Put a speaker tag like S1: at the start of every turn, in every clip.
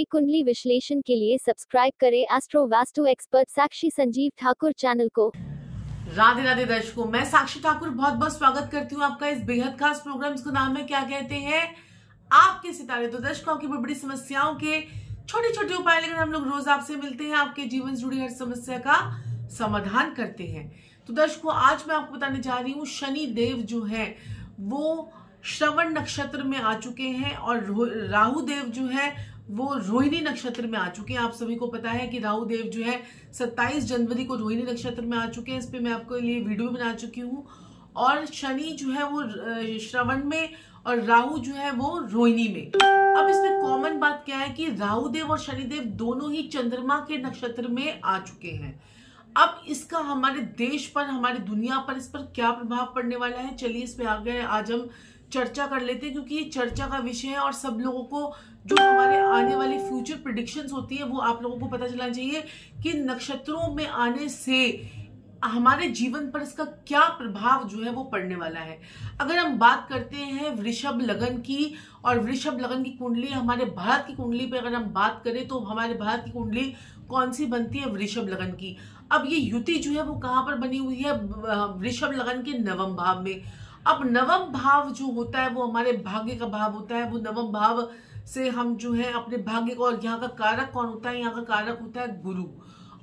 S1: Free कुंडली विश्लेषण के लिए सब्सक्राइब करें एस्ट्रो वास्तु एक्सपर्ट साक्षी संजीव ठाकुर चैनल को।
S2: राधे राधे दर्शकों, मैं साक्षी ठाकुर बहुत बहुत स्वागत करती हूँ आपका इस बेहद खास प्रोग्राम। इसका नाम है क्या कहते हैं आपके सितारे। तो दर्शकों, आपकी बड़ी बड़ी समस्याओं के छोटे छोटे उपाय लेकर हम लोग रोज आपसे मिलते हैं, आपके जीवन से जुड़ी हर समस्या का समाधान करते हैं। तो दर्शकों, आज मैं आपको बताने जा रही हूँ, शनि देव जो है वो श्रवण नक्षत्र में आ चुके हैं और राहु देव जो है वो रोहिणी नक्षत्र में आ चुके हैं। आप सभी को पता है कि राहु देव जो है 27 जनवरी को रोहिणी नक्षत्र में आ चुके हैं। इस पे मैं आपके लिए वीडियो बना चुकी हूँ। और शनि जो है वो श्रवण में और राहु जो है वो रोहिणी में। अब इसमें कॉमन बात क्या है कि राहु देव और शनि देव दोनों ही चंद्रमा के नक्षत्र में आ चुके हैं। अब इसका हमारे देश पर, हमारी दुनिया पर, इस पर क्या प्रभाव पड़ने वाला है, चलिए इस पे आगे आज हम चर्चा कर लेते हैं, क्योंकि ये चर्चा का विषय है और सब लोगों को जो हमारे आने वाली फ्यूचर प्रेडिक्शंस होती है वो आप लोगों को पता चलना चाहिए कि नक्षत्रों में आने से हमारे जीवन पर इसका क्या प्रभाव जो है वो पड़ने वाला है। अगर हम बात करते हैं वृषभ लगन की, और वृषभ लगन की कुंडली, हमारे भारत की कुंडली पे अगर हम बात करें तो हमारे भारत की कुंडली कौन सी बनती है, वृषभ लगन की। अब ये युति जो है वो कहाँ पर बनी हुई है, वृषभ लगन के नवम भाव में। अब नवम भाव जो होता है वो हमारे भाग्य का भाव होता है। वो नवम भाव से हम जो है अपने भाग्य को, और यहाँ का कारक कौन होता है, यहाँ का कारक होता है गुरु।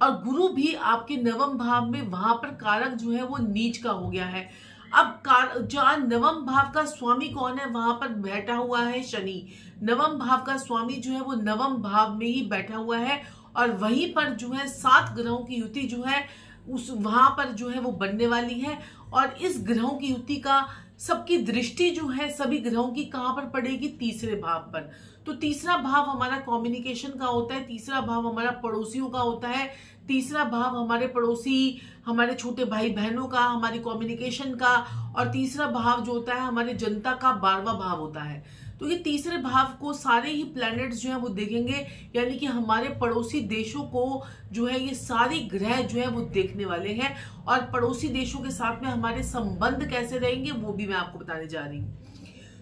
S2: और गुरु भी आपके नवम भाव में, वहां पर कारक जो है वो नीच का हो गया है। अब जहाँ नवम भाव का स्वामी कौन है, वहां पर बैठा हुआ है शनि। नवम भाव का स्वामी जो है वो नवम भाव में ही बैठा हुआ है, और वहीं पर जो है 7 ग्रहों की युति जो है उस वहां पर जो है वो बनने वाली है। और इस ग्रहों की युति का सबकी दृष्टि जो है सभी ग्रहों की कहां पर पड़ेगी, तीसरे भाव पर। तो तीसरा भाव हमारा कम्युनिकेशन का होता है, तीसरा भाव हमारा पड़ोसियों का होता है, तीसरा भाव हमारे पड़ोसी, हमारे छोटे भाई बहनों का, हमारी कम्युनिकेशन का, और तीसरा भाव जो होता है हमारे जनता का 12वां भाव होता है। तो ये तीसरे भाव को सारे ही प्लैनेट्स जो है वो देखेंगे, यानी कि हमारे पड़ोसी देशों को जो है ये सारी ग्रह जो है वो देखने वाले हैं। और पड़ोसी देशों के साथ में हमारे संबंध कैसे रहेंगे वो भी मैं आपको बताने जा रही हूँ।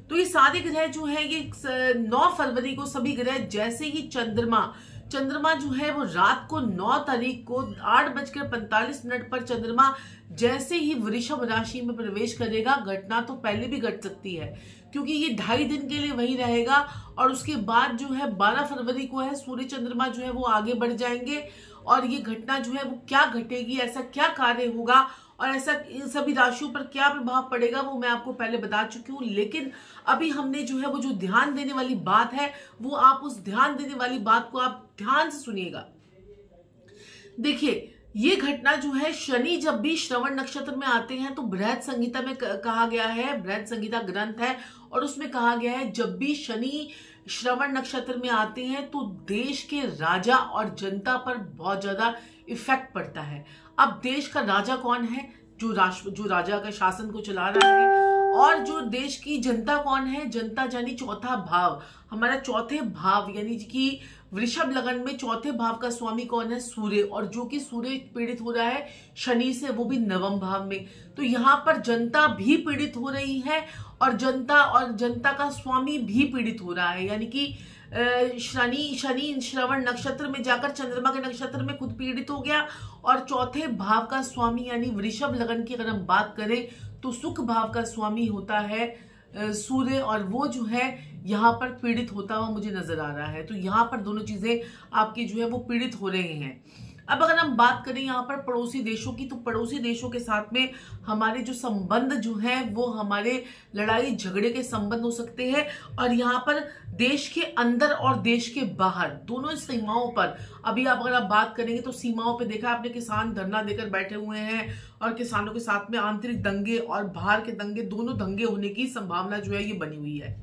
S2: तो ये सारे ग्रह जो है ये 9 फरवरी को सभी ग्रह, जैसे ही चंद्रमा जो है वो रात को 9 तारीख को 8:45 पर चंद्रमा जैसे ही वृषभ राशि में प्रवेश करेगा, घटना तो पहले भी घट सकती है क्योंकि ये 2.5 दिन के लिए वही रहेगा। और उसके बाद जो है 12 फरवरी को है सूर्य चंद्रमा जो है वो आगे बढ़ जाएंगे, और ये घटना जो है वो क्या घटेगी, ऐसा क्या कार्य होगा और ऐसा इन सभी राशियों पर क्या प्रभाव पड़ेगा वो मैं आपको पहले बता चुकी हूँ। लेकिन अभी हमने जो है वो जो ध्यान देने वाली बात है वो आप उस ध्यान देने वाली बात को आप ध्यान से सुनिएगा। देखिए, ये घटना जो है, शनि जब भी श्रवण नक्षत्र में आते हैं तो बृहद संहिता में कहा गया है, बृहद संहिता ग्रंथ है और उसमें कहा गया है जब भी शनि श्रवण नक्षत्र में आते हैं तो देश के राजा और जनता पर बहुत ज्यादा इफेक्ट पड़ता है। अब देश का राजा कौन है, जो राजा का शासन को चला रहा है, और जो देश की जनता कौन है, जनता यानी चौथा भाव, हमारा चौथे भाव यानी कि वृषभ लगन में चौथे भाव का स्वामी कौन है, सूर्य। और जो कि सूर्य पीड़ित हो रहा है शनि से, वो भी नवम भाव में। तो यहाँ पर जनता भी पीड़ित हो रही है और जनता का स्वामी भी पीड़ित हो रहा है, यानी कि शनि श्रवण नक्षत्र में जाकर चंद्रमा के नक्षत्र में खुद पीड़ित हो गया। और चौथे भाव का स्वामी यानी वृषभ लगन की अगर हम बात करें तो सुख भाव का स्वामी होता है सूर्य, और वो जो है यहाँ पर पीड़ित होता हुआ मुझे नजर आ रहा है। तो यहाँ पर दोनों चीजें आपकी जो है वो पीड़ित हो रहे हैं। अब अगर हम बात करें यहाँ पर पड़ोसी देशों की, तो पड़ोसी देशों के साथ में हमारे जो संबंध जो है वो हमारे लड़ाई झगड़े के संबंध हो सकते हैं। और यहाँ पर देश के अंदर और देश के बाहर दोनों सीमाओं पर, अभी आप अगर आप बात करेंगे तो सीमाओं पे देखा आपने किसान धरना देकर बैठे हुए हैं, और किसानों के साथ में आंतरिक दंगे और बाहर के दंगे, दोनों दंगे होने की संभावना जो है ये बनी हुई है।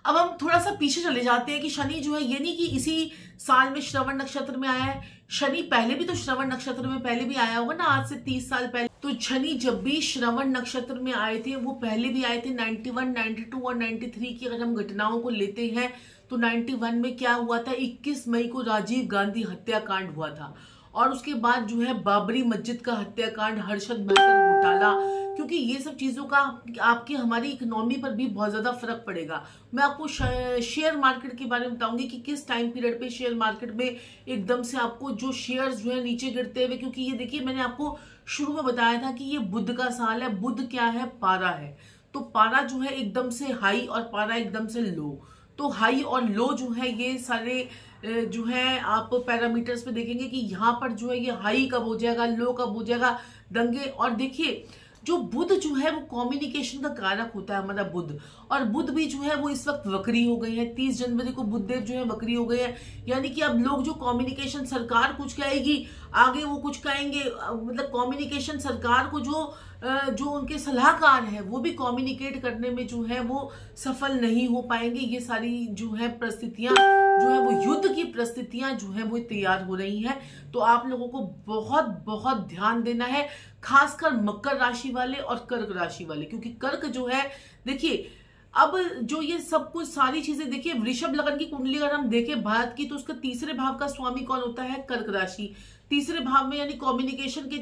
S2: अब हम थोड़ा सा पीछे चले जाते हैं कि शनि जो है, ये नहीं कि इसी साल में श्रवण नक्षत्र में आया है, शनि पहले भी तो श्रवण नक्षत्र में पहले भी आया होगा ना, आज से 30 साल पहले। तो शनि जब भी श्रवण नक्षत्र में आए थे वो पहले भी आए थे 91, 92 और 93 की अगर हम घटनाओं को लेते हैं तो 91 में क्या हुआ था, 21 मई को राजीव गांधी हत्याकांड हुआ था। और उसके बाद जो है बाबरी मस्जिद का हत्याकांड, हर्षद मेहता घोटाला, क्योंकि ये सब चीजों का आपकी हमारी इकोनॉमी पर भी बहुत ज्यादा फर्क पड़ेगा। मैं आपको शेयर मार्केट के बारे में बताऊंगी कि किस टाइम पीरियड पे शेयर मार्केट में एकदम से आपको जो शेयर्स जो है नीचे गिरते हुए, क्योंकि ये देखिए मैंने आपको शुरू में बताया था कि ये बुध का साल है। बुध क्या है? पारा है। तो पारा जो है एकदम से हाई और पारा एकदम से लो। तो हाई और लो जो है ये सारे जो है आप पैरामीटर्स पे देखेंगे कि यहाँ पर जो है ये हाई कब हो जाएगा, लो कब हो जाएगा, दंगे। और देखिए जो बुध जो है वो कम्युनिकेशन का कारक होता है हमारा बुध, और बुध भी जो है वो इस वक्त वक्री हो गई है। 30 जनवरी को बुधदेव जो है वक्री हो गए हैं, यानी कि अब लोग जो कम्युनिकेशन, सरकार कुछ कहेगी आगे वो कुछ कहेंगे, मतलब कम्युनिकेशन सरकार को जो उनके सलाहकार हैं वो भी कम्युनिकेट करने में जो है वो सफल नहीं हो पाएंगे। ये सारी जो है परिस्थितियां जो है वो युद्ध की परिस्थितियां जो है वो तैयार हो रही हैं। तो आप लोगों को बहुत बहुत ध्यान देना है, खासकर मकर राशि वाले और कर्क राशि वाले, क्योंकि कर्क जो है देखिए अब जो ये सब कुछ सारी चीजें देखिए, वृषभ लगन की कुंडली अगर हम देखें भारत की, तो उसका तीसरे भाव का स्वामी कौन होता है? कर्क राशि। तीसरे भाव में यानी कम्युनिकेशन के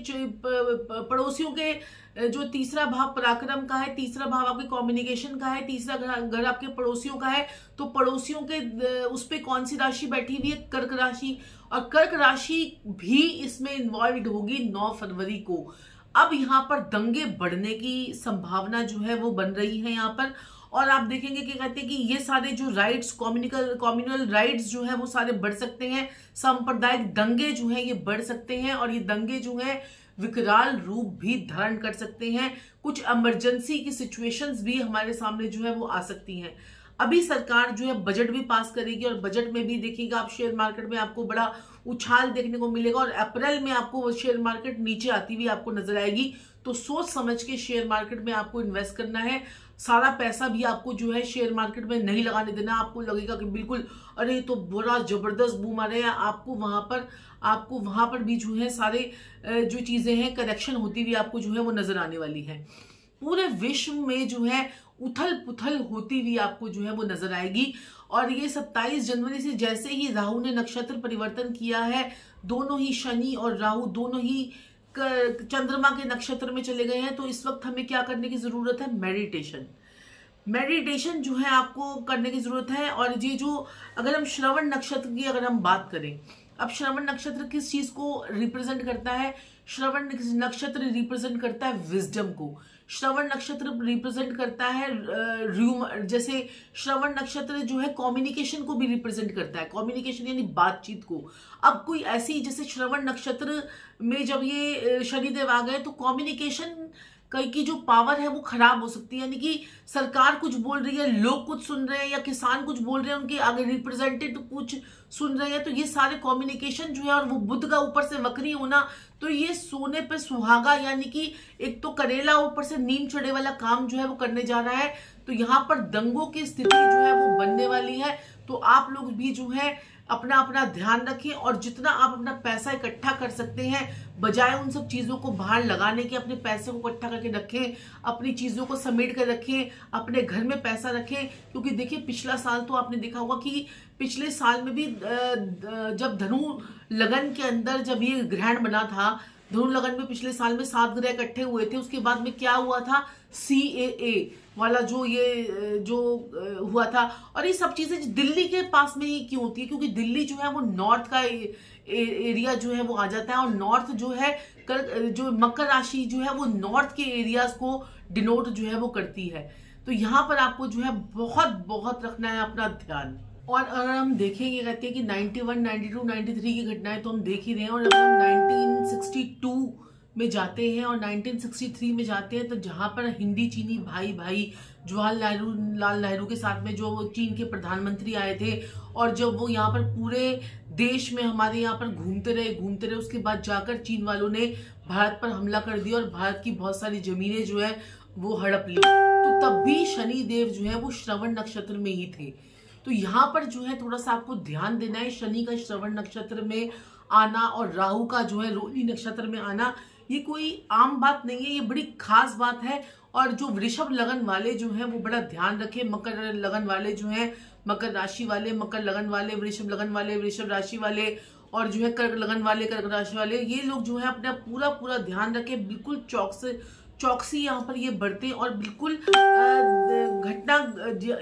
S2: पड़ोसियों के जो तीसरा भाव पराक्रम का है, तीसरा भाव आपके कम्युनिकेशन का है, तीसरा घर आपके पड़ोसियों का है। तो पड़ोसियों के उस पे कौन सी राशि बैठी हुई है? कर्क राशि। और कर्क राशि भी इसमें इन्वॉल्व होगी 9 फरवरी को। अब यहाँ पर दंगे बढ़ने की संभावना जो है वो बन रही है यहाँ पर। और आप देखेंगे कि कहते हैं कि ये सारे जो राइट्स, कम्युनल राइट्स जो है वो सारे बढ़ सकते हैं, सांप्रदायिक दंगे जो है ये बढ़ सकते हैं, और ये दंगे जो है विकराल रूप भी धारण कर सकते हैं। कुछ इमरजेंसी की सिचुएशंस भी हमारे सामने जो है वो आ सकती हैं। अभी सरकार जो है बजट भी पास करेगी, और बजट में भी देखिएगा आप शेयर मार्केट में आपको बड़ा उछाल देखने को मिलेगा, और अप्रैल में आपको वो शेयर मार्केट नीचे आती हुई आपको नजर आएगी। तो सोच समझ के शेयर मार्केट में आपको इन्वेस्ट करना है। सारा पैसा भी आपको जो है शेयर मार्केट में नहीं लगाने देना। आपको लगेगा कि बिल्कुल अरे तो बड़ा जबरदस्त बूम आ रहा है, आपको वहां पर भी जो है सारे जो चीजें हैं करेक्शन होती हुई आपको जो है वो नजर आने वाली है। पूरे विश्व में जो है उथल पुथल होती हुई आपको जो है वो नजर आएगी। और ये 27 जनवरी से जैसे ही राहु ने नक्षत्र परिवर्तन किया है, दोनों ही शनि और राहु दोनों ही चंद्रमा के नक्षत्र में चले गए हैं। तो इस वक्त हमें क्या करने की जरूरत है? मेडिटेशन जो है आपको करने की जरूरत है। और ये जो अगर हम श्रवण नक्षत्र की अगर हम बात करें, अब श्रवण नक्षत्र किस चीज को रिप्रेजेंट करता है? श्रवण नक्षत्र रिप्रेजेंट करता है विजडम को। श्रवण नक्षत्र रिप्रेजेंट करता है जैसे श्रवण नक्षत्र जो है कम्युनिकेशन को भी रिप्रेजेंट करता है, कम्युनिकेशन यानी बातचीत को। अब कोई ऐसी जैसे श्रवण नक्षत्र में जब ये शनिदेव आ गए तो कम्युनिकेशन की जो पावर है वो खराब हो सकती है, यानी कि सरकार कुछ बोल रही है, लोग कुछ सुन रहे हैं, या किसान कुछ बोल रहे हैं, उनके आगे रिप्रेजेंटेटिव कुछ सुन रहे हैं। तो ये सारे कम्युनिकेशन जो है, और वो बुध का ऊपर से वक्री होना, तो ये सोने पे सुहागा यानी कि एक तो करेला ऊपर से नीम चढ़े वाला काम जो है वो करने जा रहा है। तो यहाँ पर दंगों की स्थिति जो है वो बनने वाली है। तो आप लोग भी जो है अपना ध्यान रखें, और जितना आप अपना पैसा इकट्ठा कर सकते हैं, बजाय उन सब चीजों को बाहर लगाने के, अपने पैसे को इकट्ठा करके रखें, अपनी चीजों को समेट कर रखें, अपने घर में पैसा रखें। क्योंकि देखिए पिछला साल तो आपने देखा होगा कि पिछले साल में भी जब धनु लगन के अंदर जब ये ग्रहण बना था, धनु लगन में पिछले साल में 7 ग्रह इकट्ठे हुए थे। उसके बाद में क्या हुआ था? CAA वाला जो हुआ था। और ये सब चीजें दिल्ली के पास में ही क्यों होती है? क्योंकि दिल्ली जो है वो नॉर्थ का एरिया जो है वो आ जाता है, और नॉर्थ जो है जो मकर राशि जो है वो नॉर्थ के एरियाज को डिनोट जो है वो करती है। तो यहाँ पर आपको जो है बहुत बहुत रखना है अपना ध्यान। और अगर हम देखेंगे कहते हैं कि 91, 92, 93 की घटनाएं तो हम देख ही रहे हैं। और अगर हम 1962 में जाते हैं और 1963 में जाते हैं, तो जहां पर हिंदी चीनी भाई भाई जवाहरलाल नेहरू के साथ में जो चीन के प्रधानमंत्री आए थे, और जब वो यहाँ पर पूरे देश में हमारे यहाँ पर घूमते रहे, उसके बाद जाकर चीन वालों ने भारत पर हमला कर दिया और भारत की बहुत सारी जमीनें जो है वो हड़प ली। तो तब भी शनि देव जो है वो श्रवण नक्षत्र में ही थे। तो यहाँ पर जो है थोड़ा सा आपको ध्यान देना है। शनि का श्रवण नक्षत्र में आना और राहु का जो है रोहिणी नक्षत्र में आना, ये कोई आम बात नहीं है, ये बड़ी खास बात है। और जो वृषभ लगन वाले जो हैं वो बड़ा ध्यान रखें। मकर लगन वाले जो हैं, मकर राशि वाले, मकर लगन वाले, वृषभ लगन वाले, वृषभ राशि वाले, और जो है कर्क लगन वाले, कर्क राशि वाले, ये लोग जो है अपना पूरा ध्यान रखें। बिल्कुल चौकसी यहाँ पर ये बरतें और बिल्कुल घटना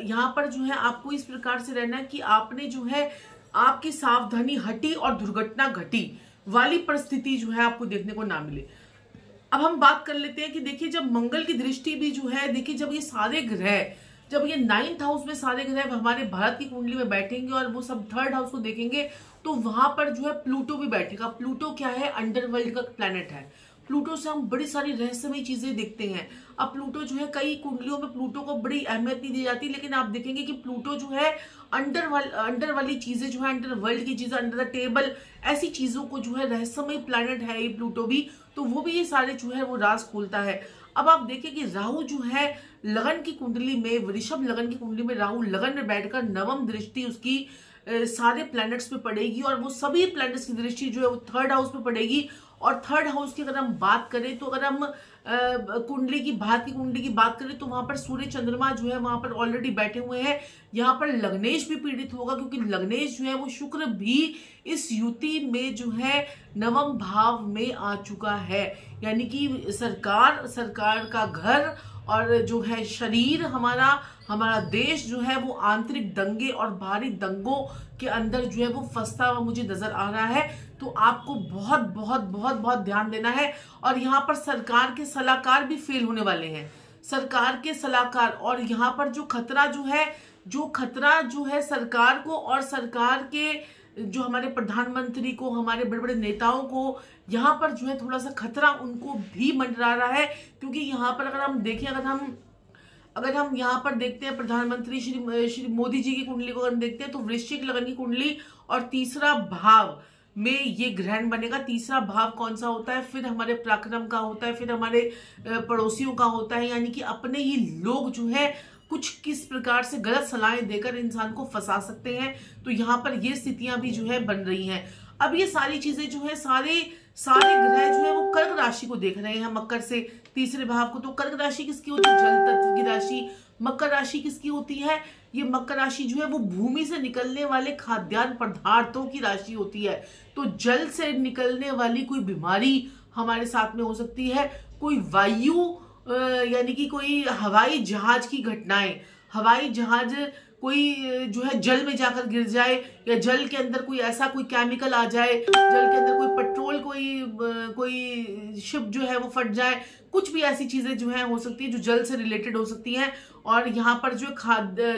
S2: यहाँ पर जो है आपको इस प्रकार से रहना है कि आपने जो है आपकी सावधानी हटी और दुर्घटना घटी वाली परिस्थिति जो है आपको देखने को ना मिले। अब हम बात कर लेते हैं कि देखिए जब मंगल की दृष्टि भी जो है, देखिए जब ये सारे ग्रह, जब ये 9th हाउस में सारे ग्रह हमारे भारत की कुंडली में बैठेंगे और वो सब 3rd हाउस को देखेंगे तो वहां पर जो है प्लूटो भी बैठेगा। प्लूटो क्या है? अंडरवर्ल्ड का प्लैनेट है। प्लूटो से हम बड़ी सारी रहस्यमयी चीजें देखते हैं। अब प्लूटो जो है, कई कुंडलियों में प्लूटो को बड़ी अहमियत नहीं दी जाती, लेकिन आप देखेंगे कि प्लूटो जो है अंडर वाली चीजें जो है, अंडर वर्ल्ड की चीजें, अंडर द टेबल, ऐसी चीजों को जो है, रहस्यमयी प्लैनेट है ये प्लूटो भी, तो वो भी ये सारे जो है वो राज खोलता है। अब आप देखिए कि राहु जो है लगन की कुंडली में, वृषभ लगन की कुंडली में राहु लगन में बैठकर नवम दृष्टि उसकी सारे प्लैनेट्स पे पड़ेगी और वो सभी प्लैनेट्स की दृष्टि जो है वो 3rd हाउस पे पड़ेगी। और 3rd हाउस की अगर हम बात करें तो अगर हम कुंडली की, भारत की कुंडली की बात करें तो वहां पर सूर्य चंद्रमा जो है वहां पर ऑलरेडी बैठे हुए हैं। यहाँ पर लग्नेश भी पीड़ित होगा क्योंकि लग्नेश जो है वो शुक्र भी इस युति में जो है नवम भाव में आ चुका है, यानी कि सरकार का घर और जो है शरीर, हमारा देश जो है वो आंतरिक दंगे और बाहरी दंगों के अंदर जो है वो फंसता हुआ मुझे नजर आ रहा है। तो आपको बहुत बहुत बहुत बहुत ध्यान देना है। और यहाँ पर सरकार के सलाहकार भी फेल होने वाले हैं, सरकार के सलाहकार। और यहाँ पर जो खतरा जो है सरकार को और सरकार के जो हमारे प्रधानमंत्री को, हमारे बड़े बड़े नेताओं को, यहाँ पर जो है थोड़ा सा खतरा उनको भी मंडरा रहा है। क्योंकि यहाँ पर अगर हम देखें, अगर हम यहाँ पर देखते हैं प्रधानमंत्री श्री मोदी जी की कुंडली को अगर हम देखते हैं तो वृश्चिक लगन की कुंडली और 3रा भाव में ये ग्रहण बनेगा। 3रा भाव कौन सा होता है? फिर हमारे पराक्रम का होता है, फिर हमारे पड़ोसियों का होता है, यानी कि अपने ही लोग जो है कुछ किस प्रकार से गलत सलाहें देकर इंसान को फंसा सकते हैं। तो यहाँ पर ये स्थितियां भी जो है बन रही हैं। अब ये सारी चीजें जो है, सारे ग्रह जो है वो कर्क राशि को देख रहे हैं, मकर से 3रे भाव को। तो कर्क राशि किसकी होती है? जल तत्व की राशि। मकर राशि किसकी होती है? ये मकर राशि जो है वो भूमि से निकलने वाले खाद्यान्न पदार्थों की राशि होती है। तो जल से निकलने वाली कोई बीमारी हमारे साथ में हो सकती है, कोई वायु यानी कि कोई हवाई जहाज की घटनाएं, हवाई जहाज कोई जो है जल में जाकर गिर जाए, या जल के अंदर कोई ऐसा कोई केमिकल आ जाए, जल के अंदर कोई पेट्रोल, कोई शिप जो है वो फट जाए, कुछ भी ऐसी चीजें जो है हो सकती है जो जल से रिलेटेड हो सकती हैं। और यहाँ पर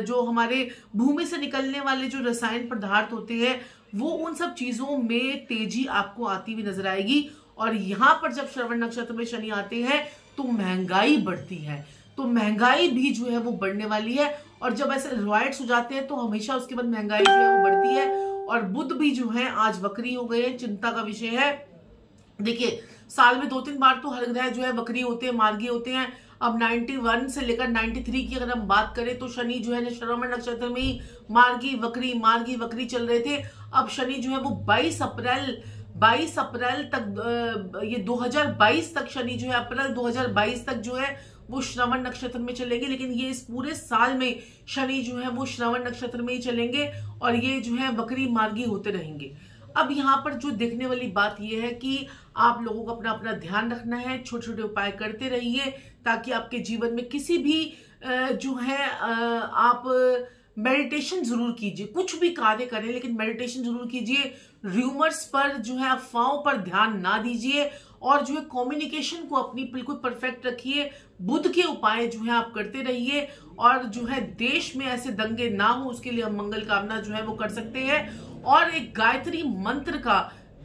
S2: जो हमारे भूमि से निकलने वाले जो रसायन पदार्थ होते हैं वो उन सब चीजों में तेजी आपको आती हुई नजर आएगी। और यहाँ पर जब श्रवण नक्षत्र में शनि आते हैं तो महंगाई बढ़ती है, तो महंगाई भी जो है वो बढ़ने वाली है। और जब ऐसे रॉयट्स हो जाते हैं तो हमेशा उसके बाद महंगाई जो है वो बढ़ती है। और बुध भी जो है आज वक्री हो गए, चिंता का विषय है। देखिए साल में 2-3 बार तो हर ग्रह जो है वक्री होते हैं, मार्गी होते हैं। अब 91 से लेकर 93 की अगर हम बात करें तो शनि जो है श्रवण नक्षत्र में ही मार्गी वक्री चल रहे थे। अब शनि जो है वो 22 अप्रैल तक, ये 2022 तक शनि जो है, अप्रैल 2022 तक जो है वो श्रवण नक्षत्र में चलेंगे। लेकिन ये इस पूरे साल में शनि जो है वो श्रवण नक्षत्र में ही चलेंगे और ये जो है वक्री मार्गी होते रहेंगे। अब यहाँ पर जो देखने वाली बात यह है कि आप लोगों को अपना अपना ध्यान रखना है, छोटे छोटे उपाय करते रहिए ताकि आपके जीवन में किसी भी जो है आप मेडिटेशन जरूर कीजिए, कुछ भी कार्य करें लेकिन मेडिटेशन जरूर कीजिए। र्यूमर्स पर जो है, अफवाहों पर ध्यान ना दीजिए और जो है कम्युनिकेशन को अपनी बिल्कुल परफेक्ट रखिए। बुध के उपाय जो है आप करते रहिए और जो है देश में ऐसे दंगे ना हो उसके लिए हम मंगल कामना जो है वो कर सकते हैं। और एक गायत्री मंत्र का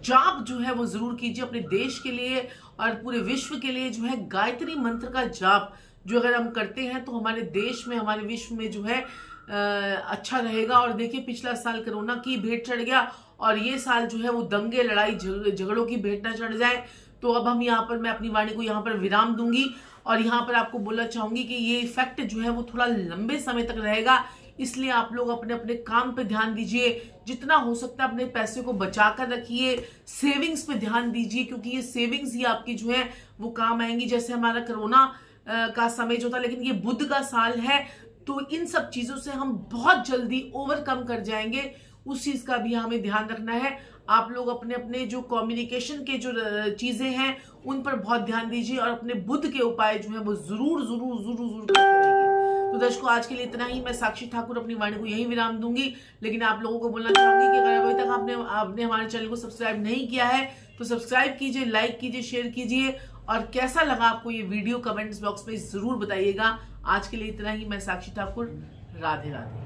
S2: जाप जो है वो जरूर कीजिए अपने देश के लिए और पूरे विश्व के लिए। जो है गायत्री मंत्र का जाप जो अगर हम करते हैं तो हमारे देश में, हमारे विश्व में जो है अच्छा रहेगा। और देखिए पिछला साल कोरोना की भेंट चढ़ गया और ये साल जो है वो दंगे, लड़ाई झगड़ों की भेंट ना चढ़ जाए। तो अब हम यहाँ पर, मैं अपनी वाणी को यहाँ पर विराम दूंगी और यहाँ पर आपको बोलना चाहूंगी कि ये इफेक्ट जो है वो थोड़ा लंबे समय तक रहेगा, इसलिए आप लोग अपने अपने काम पे ध्यान दीजिए। जितना हो सकता है अपने पैसे को बचा कर रखिए, सेविंग्स पे ध्यान दीजिए क्योंकि ये सेविंग्स ही आपकी जो है वो काम आएंगी। जैसे हमारा कोरोना का समय जो था, लेकिन ये बुध का साल है तो इन सब चीजों से हम बहुत जल्दी ओवरकम कर जाएंगे। उस चीज का भी हमें ध्यान रखना है। आप लोग अपने अपने जो कम्युनिकेशन के जो चीजें हैं उन पर बहुत ध्यान दीजिए और अपने बुद्ध के उपाय जो है वो जरूर जरूर जरूर जरूर करते रहिए। तो दर्शकों, आज के लिए इतना ही। मैं साक्षी ठाकुर अपनी वाणी को यही विराम दूंगी, लेकिन आप लोगों को बोलना चाहूंगी कि अगर अभी तक आपने हमारे चैनल को सब्सक्राइब नहीं किया है तो सब्सक्राइब कीजिए, लाइक कीजिए, शेयर कीजिए, और कैसा लगा आपको ये वीडियो कमेंट्स बॉक्स में जरूर बताइएगा। आज के लिए इतना ही। मैं साक्षी ठाकुर, राधे राधे।